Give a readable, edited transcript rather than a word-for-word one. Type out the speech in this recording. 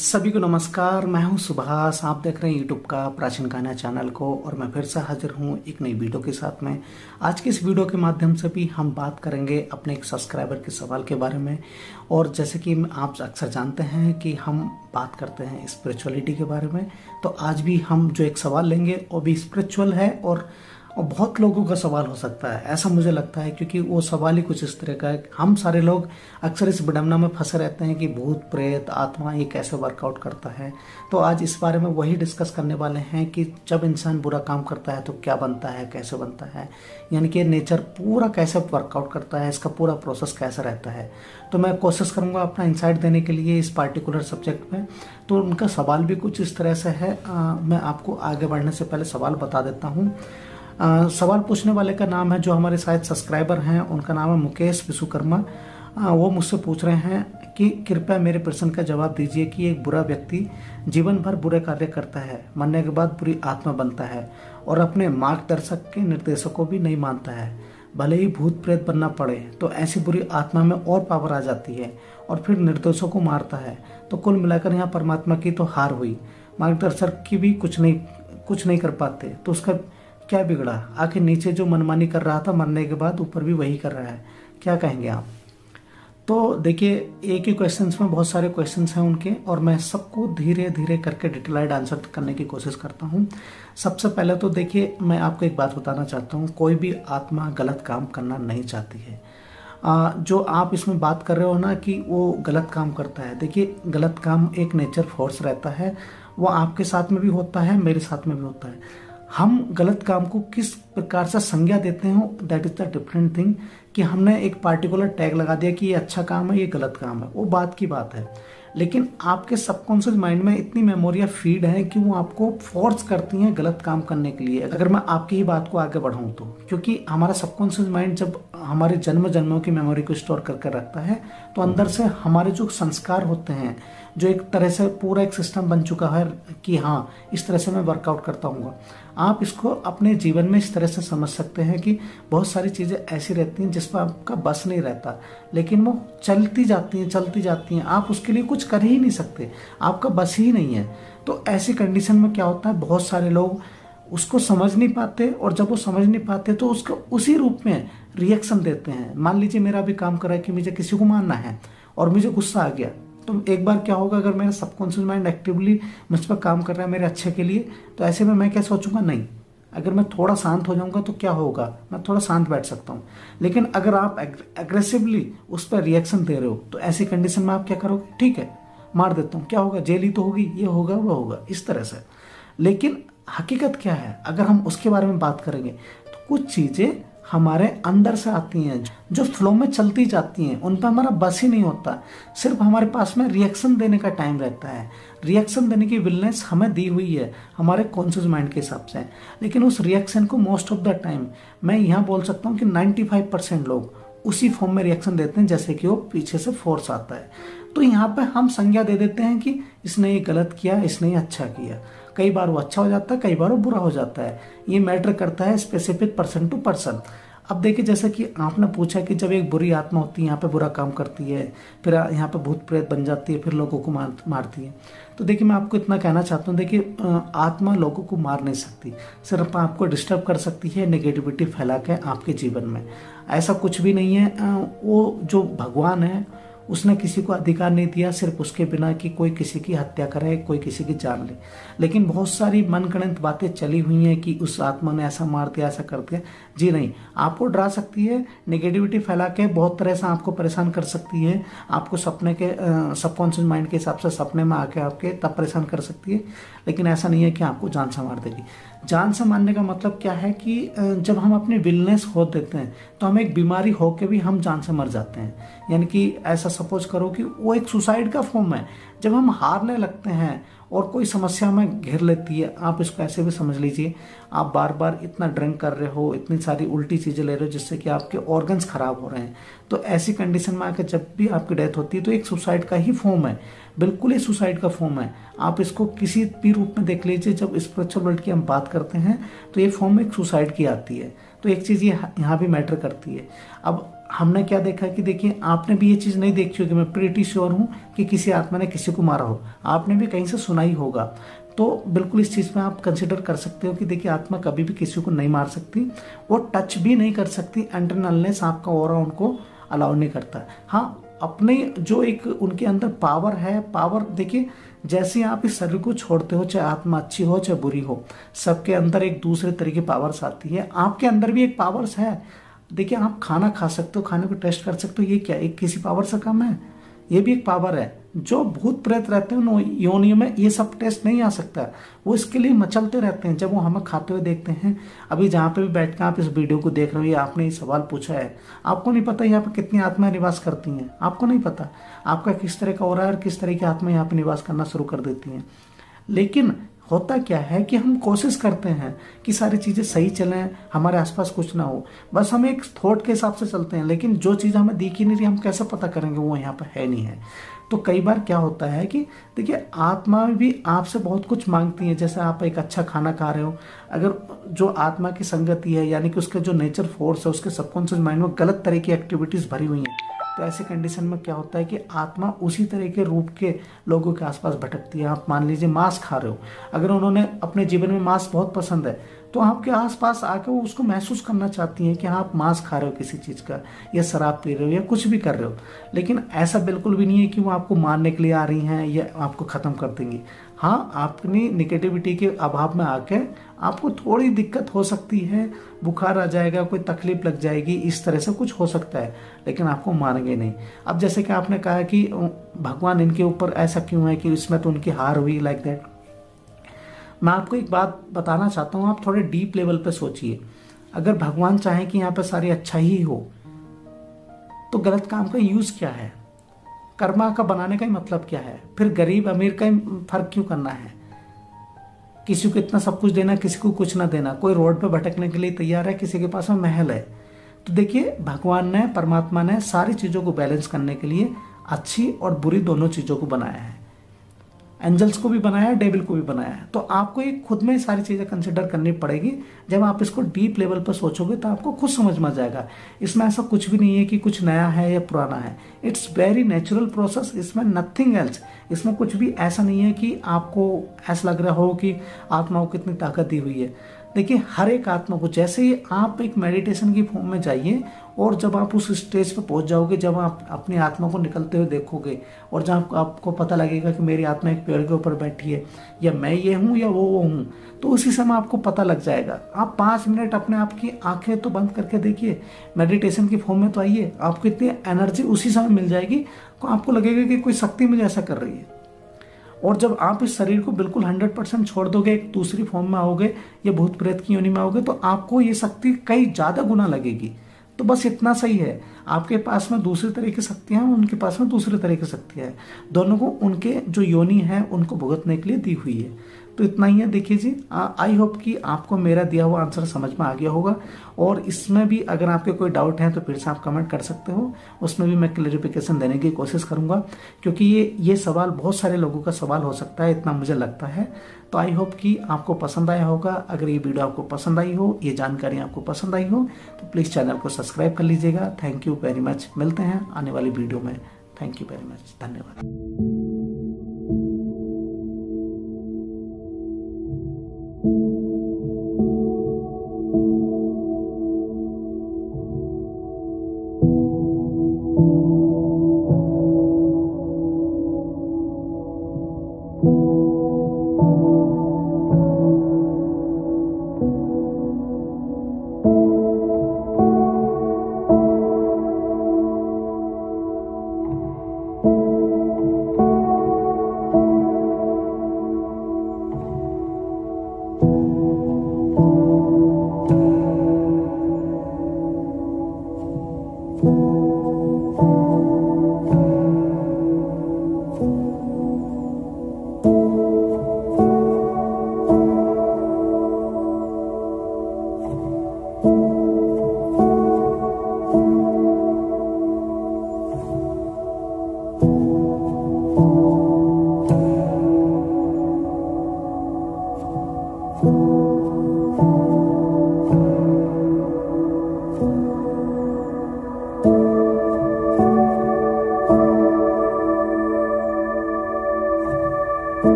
सभी को नमस्कार। मैं हूं सुभाष। आप देख रहे हैं यूट्यूब का प्राचीन कहानियाँ चैनल को और मैं फिर से हाजिर हूं एक नई वीडियो के साथ में। आज की इस वीडियो के माध्यम से भी हम बात करेंगे अपने एक सब्सक्राइबर के सवाल के बारे में। और जैसे कि आप अक्सर जानते हैं कि हम बात करते हैं स्पिरिचुअलिटी के बारे में, तो आज भी हम जो एक सवाल लेंगे वो भी स्पिरिचुअल है और बहुत लोगों का सवाल हो सकता है, ऐसा मुझे लगता है, क्योंकि वो सवाल ही कुछ इस तरह का है। हम सारे लोग अक्सर इस विडंबना में फंसे रहते हैं कि भूत प्रेत आत्मा ये कैसे वर्कआउट करता है। तो आज इस बारे में वही डिस्कस करने वाले हैं कि जब इंसान बुरा काम करता है तो क्या बनता है, कैसे बनता है, यानी कि नेचर पूरा कैसे वर्कआउट करता है, इसका पूरा प्रोसेस कैसा रहता है। तो मैं कोशिश करूँगा अपना इंसाइट देने के लिए इस पार्टिकुलर सब्जेक्ट में। तो उनका सवाल भी कुछ इस तरह से है। मैं आपको आगे बढ़ने से पहले सवाल बता देता हूँ। सवाल पूछने वाले का नाम है, जो हमारे शायद सब्सक्राइबर हैं, उनका नाम है मुकेश विश्वकर्मा। वो मुझसे पूछ रहे हैं कि कृपया मेरे प्रश्न का जवाब दीजिए कि एक बुरा व्यक्ति जीवन भर बुरे कार्य करता है, मरने के बाद बुरी आत्मा बनता है और अपने मार्गदर्शक के निर्देशों को भी नहीं मानता है, भले ही भूत प्रेत बनना पड़े, तो ऐसी बुरी आत्मा में और पावर आ जाती है और फिर निर्दोषों को मारता है। तो कुल मिलाकर यहाँ परमात्मा की तो हार हुई, मार्गदर्शक की भी कुछ नहीं कर पाते, तो उसका क्या बिगड़ा? आखिर नीचे जो मनमानी कर रहा था मरने के बाद, ऊपर भी वही कर रहा है। क्या कहेंगे आप? तो देखिए, एक ही क्वेश्चंस में बहुत सारे क्वेश्चंस हैं उनके, और मैं सबको धीरे धीरे करके डिटेलाइड आंसर करने की कोशिश करता हूं। सबसे पहले तो देखिए, मैं आपको एक बात बताना चाहता हूं, कोई भी आत्मा गलत काम करना नहीं चाहती है। जो आप इसमें बात कर रहे हो ना कि वो गलत काम करता है, देखिए गलत काम एक नेचर फोर्स रहता है, वो आपके साथ में भी होता है, मेरे साथ में भी होता है। हम गलत काम को किस प्रकार से संज्ञा देते हो, that is the different thing. कि हमने एक पार्टिकुलर टैग लगा दिया कि ये अच्छा काम है, ये गलत काम है, वो बात की बात है। लेकिन आपके सबकॉन्शियस माइंड में इतनी मेमोरियां फीड है कि वो आपको फोर्स करती हैं गलत काम करने के लिए। अगर मैं आपकी ही बात को आगे बढ़ाऊं तो, क्योंकि हमारा सबकॉन्शियस माइंड जब हमारे जन्म जन्मों की मेमोरी को स्टोर करके रखता है, तो अंदर से हमारे जो संस्कार होते हैं, जो एक तरह से पूरा एक सिस्टम बन चुका है कि हाँ इस तरह से मैं वर्कआउट करता हूँ। आप इसको अपने जीवन में इस तरह से समझ सकते हैं कि बहुत सारी चीज़ें ऐसी रहती हैं जिस पर आपका बस नहीं रहता, लेकिन वो चलती जाती हैं, आप उसके लिए कुछ कर ही नहीं सकते, आपका बस ही नहीं है। तो ऐसी कंडीशन में क्या होता है, बहुत सारे लोग उसको समझ नहीं पाते, और जब वो समझ नहीं पाते तो उसको उसी रूप में रिएक्शन देते हैं। मान लीजिए मेरा भी काम कर रहा है कि मुझे किसी को मारना है और मुझे गुस्सा आ गया, तो एक बार क्या होगा, अगर मेरा सबकॉन्शियस माइंड एक्टिवली मुझ पर काम कर रहा है मेरे अच्छे के लिए, तो ऐसे में मैं क्या सोचूंगा, नहीं, अगर मैं थोड़ा शांत हो जाऊंगा तो क्या होगा, मैं थोड़ा शांत बैठ सकता हूँ। लेकिन अगर आप एग्रेसिवली उस पर रिएक्शन दे रहे हो, तो ऐसी कंडीशन में आप क्या करोगे, ठीक है मार देता हूँ, क्या होगा, जेल ही तो होगी, ये होगा वो होगा, इस तरह से। लेकिन हकीकत क्या है, अगर हम उसके बारे में बात करेंगे, तो कुछ चीजें हमारे अंदर से आती हैं जो फ्लो में चलती जाती हैं, उन पर हमारा बस ही नहीं होता, सिर्फ हमारे पास में रिएक्शन देने का टाइम रहता है। रिएक्शन देने की विलनेस हमें दी हुई है हमारे कॉन्शियस माइंड के हिसाब से, लेकिन उस रिएक्शन को मोस्ट ऑफ द टाइम मैं यहाँ बोल सकता हूँ कि 95% लोग उसी फॉर्म में रिएक्शन देते हैं जैसे कि वो पीछे से फोर्स आता है। तो यहाँ पे हम संज्ञा दे देते हैं कि इसने ये गलत किया, इसने ये अच्छा किया। कई बार वो अच्छा हो जाता है, कई बार वो बुरा हो जाता है, ये मैटर करता है स्पेसिफिक पर्सन टू पर्सन। अब देखिए, जैसे कि आपने पूछा कि जब एक बुरी आत्मा होती है यहाँ पे बुरा काम करती है, फिर यहाँ पे भूत प्रेत बन जाती है, फिर लोगों को मारती है। तो देखिए, मैं आपको इतना कहना चाहता हूँ, देखिए आत्मा लोगों को मार नहीं सकती, सिर्फ आपको डिस्टर्ब कर सकती है, नेगेटिविटी फैला के आपके जीवन में। ऐसा कुछ भी नहीं है। वो जो भगवान है उसने किसी को अधिकार नहीं दिया सिर्फ उसके बिना कि कोई किसी की हत्या करे, कोई किसी की जान ले। लेकिन बहुत सारी मनगढ़ंत बातें चली हुई हैं कि उस आत्मा ने ऐसा मार दिया, ऐसा कर दिया। जी नहीं, आपको डरा सकती है, नेगेटिविटी फैला के बहुत तरह से आपको परेशान कर सकती है, आपको सपने के सबकॉन्शियस माइंड के हिसाब से सपने में आके आपके तब परेशान कर सकती है। लेकिन ऐसा नहीं है कि आपको जान से मार देगी। जान से मारने का मतलब क्या है कि जब हम अपनी विलनेस खो देते हैं तो हम एक बीमारी होके भी हम जान से मर जाते हैं। यानी कि ऐसा सपोज करो कि वो एक सुसाइड का फॉर्म है। जब हम हारने लगते हैं और कोई समस्या हमें घेर लेती है, आप इसको ऐसे भी समझ लीजिए, आप बार बार इतना ड्रिंक कर रहे हो, इतनी सारी उल्टी चीजें ले रहे हो जिससे कि आपके ऑर्गन्स खराब हो रहे हैं, तो ऐसी कंडीशन में आकर जब भी आपकी डेथ होती है तो एक सुसाइड का ही फॉर्म है, बिल्कुल ही सुसाइड का फॉर्म है। आप इसको किसी भी रूप में देख लीजिए, जब स्पिरिचुअल वर्ल्ड की हम बात करते हैं तो ये फॉर्म एक सुसाइड की आती है। तो एक चीज ये यहाँ भी मैटर करती है। अब हमने क्या देखा कि देखिए, आपने भी ये चीज नहीं देखी होगी, मैं प्रीटी श्योर हूं कि किसी आत्मा ने किसी को मारा हो, आपने भी कहीं से सुना ही होगा। तो बिल्कुल इस चीज में आप कंसिडर कर सकते हो कि देखिए, आत्मा कभी भी किसी को नहीं मार सकती, वो टच भी नहीं कर सकती, इंटरनलनेस आपका ऑरा उनको अलाउ नहीं करता। हाँ, अपने जो एक उनके अंदर पावर है, पावर देखिए, जैसे आप इस शरीर को छोड़ते हो, चाहे आत्मा अच्छी हो चाहे बुरी हो, सबके अंदर एक दूसरे तरह की पावर्स आती है। आपके अंदर भी एक पावर्स है। देखिए, आप खाना खा सकते हो, खाने को टेस्ट कर सकते हो, ये क्या एक किसी पावर से कम है? ये भी एक पावर है। जो भूत प्रेत रहते हैं उन योनियों में ये सब टेस्ट नहीं आ सकता, वो इसके लिए मचलते रहते हैं। जब वो हमें खाते हुए देखते हैं, अभी जहाँ पे भी बैठ कर आप इस वीडियो को देख रहे हो, ये आपने ये सवाल पूछा है, आपको नहीं पता यहाँ पे कितनी आत्माएं निवास करती हैं, आपको नहीं पता आपका किस तरह का हो रहा है और किस तरह की आत्मा यहाँ पे निवास करना शुरू कर देती हैं। लेकिन होता क्या है कि हम कोशिश करते हैं कि सारी चीजें सही चलें, हमारे आसपास कुछ ना हो, बस हम एक थॉट के हिसाब से चलते हैं। लेकिन जो चीज हमें दिख ही नहीं रही, हम कैसे पता करेंगे वो यहाँ पर है नहीं है? तो कई बार क्या होता है कि देखिए, आत्मा भी आपसे बहुत कुछ मांगती है। जैसे आप एक अच्छा खाना खा रहे हो, अगर जो आत्मा की संगति है, यानी कि उसके जो नेचर फोर्स है, उसके सबकॉन्शियस माइंड में गलत तरह की एक्टिविटीज भरी हुई हैं, तो ऐसे कंडीशन में क्या होता है कि आत्मा उसी तरह के रूप के लोगों के आसपास भटकती है। आप मान लीजिए मांस खा रहे हो, अगर उन्होंने अपने जीवन में मांस बहुत पसंद है, तो आपके आसपास आके वो उसको महसूस करना चाहती हैं कि आप मांस खा रहे हो किसी चीज का, या शराब पी रहे हो, या कुछ भी कर रहे हो। लेकिन ऐसा बिल्कुल भी नहीं है कि वो आपको मारने के लिए आ रही हैं या आपको खत्म कर देंगी। हाँ, अपनी निगेटिविटी के अभाव में आके आपको थोड़ी दिक्कत हो सकती है, बुखार आ जाएगा, कोई तकलीफ लग जाएगी, इस तरह से कुछ हो सकता है, लेकिन आपको मारेंगे नहीं। अब जैसे कि आपने कहा कि भगवान इनके ऊपर ऐसा क्यों है कि इसमें तो उनकी हार हुई, लाइक दैट। मैं आपको एक बात बताना चाहता हूँ, आप थोड़े डीप लेवल पे सोचिए। अगर भगवान चाहे कि यहाँ पे सारी अच्छा ही हो, तो गलत काम का यूज क्या है? कर्मा का बनाने का ही मतलब क्या है? फिर गरीब अमीर का ही फर्क क्यों करना है? किसी को इतना सब कुछ देना, किसी को कुछ ना देना। कोई रोड पे भटकने के लिए तैयार है, किसी के पास में महल है। तो देखिए, भगवान ने, परमात्मा ने सारी चीजों को बैलेंस करने के लिए अच्छी और बुरी दोनों चीजों को बनाया है। एंजल्स को भी बनाया है, डेविल को भी बनाया है। तो आपको ये खुद में सारी चीजें कंसिडर करनी पड़ेगी। जब आप इसको डीप लेवल पर सोचोगे तो आपको खुद समझ में आ जाएगा। इसमें ऐसा कुछ भी नहीं है कि कुछ नया है या पुराना है। इट्स वेरी नेचुरल प्रोसेस, इसमें नथिंग एल्स। इसमें कुछ भी ऐसा नहीं है कि आपको ऐसा लग रहा हो कि आत्मा को कितनी ताकत दी हुई है। देखिए, हर एक आत्मा को, जैसे ही आप एक मेडिटेशन की फॉर्म में जाइए, और जब आप उस स्टेज पे पहुंच जाओगे, जब आप अपनी आत्मा को निकलते हुए देखोगे, और जब आपको पता लगेगा कि मेरी आत्मा एक पेड़ के ऊपर बैठी है, या मैं ये हूं या वो हूं, तो उसी समय आपको पता लग जाएगा। आप 5 मिनट अपने आप की आंखें तो बंद करके देखिए, मेडिटेशन की फॉर्म में तो आइए, आपको इतनी एनर्जी उसी समय मिल जाएगी, तो आपको लगेगा कि कोई शक्ति मुझे ऐसा कर रही है। और जब आप इस शरीर को बिल्कुल 100% छोड़ दोगे, एक दूसरी फॉर्म में आओगे या भूत प्रेत की योनि में आओगे, तो आपको ये शक्ति कई ज्यादा गुना लगेगी। तो बस इतना सही है, आपके पास में दूसरी तरह की शक्तियां हैं, उनके पास में दूसरी तरह की शक्तियां हैं, दोनों को उनके जो योनि है उनको भुगतने के लिए दी हुई है। तो इतना ही है। देखिए जी, आई होप कि आपको मेरा दिया हुआ आंसर समझ में आ गया होगा। और इसमें भी अगर आपके कोई डाउट है तो फिर से आप कमेंट कर सकते हो, उसमें भी मैं क्लैरिफिकेशन देने की कोशिश करूंगा, क्योंकि ये सवाल बहुत सारे लोगों का सवाल हो सकता है, इतना मुझे लगता है। तो आई होप कि आपको पसंद आया होगा। अगर ये वीडियो आपको पसंद आई हो, ये जानकारी आपको पसंद आई हो, तो प्लीज़ चैनल को सब्सक्राइब कर लीजिएगा। Thank you very much. मिलते हैं आने वाली वीडियो में। Thank you very much. धन्यवाद।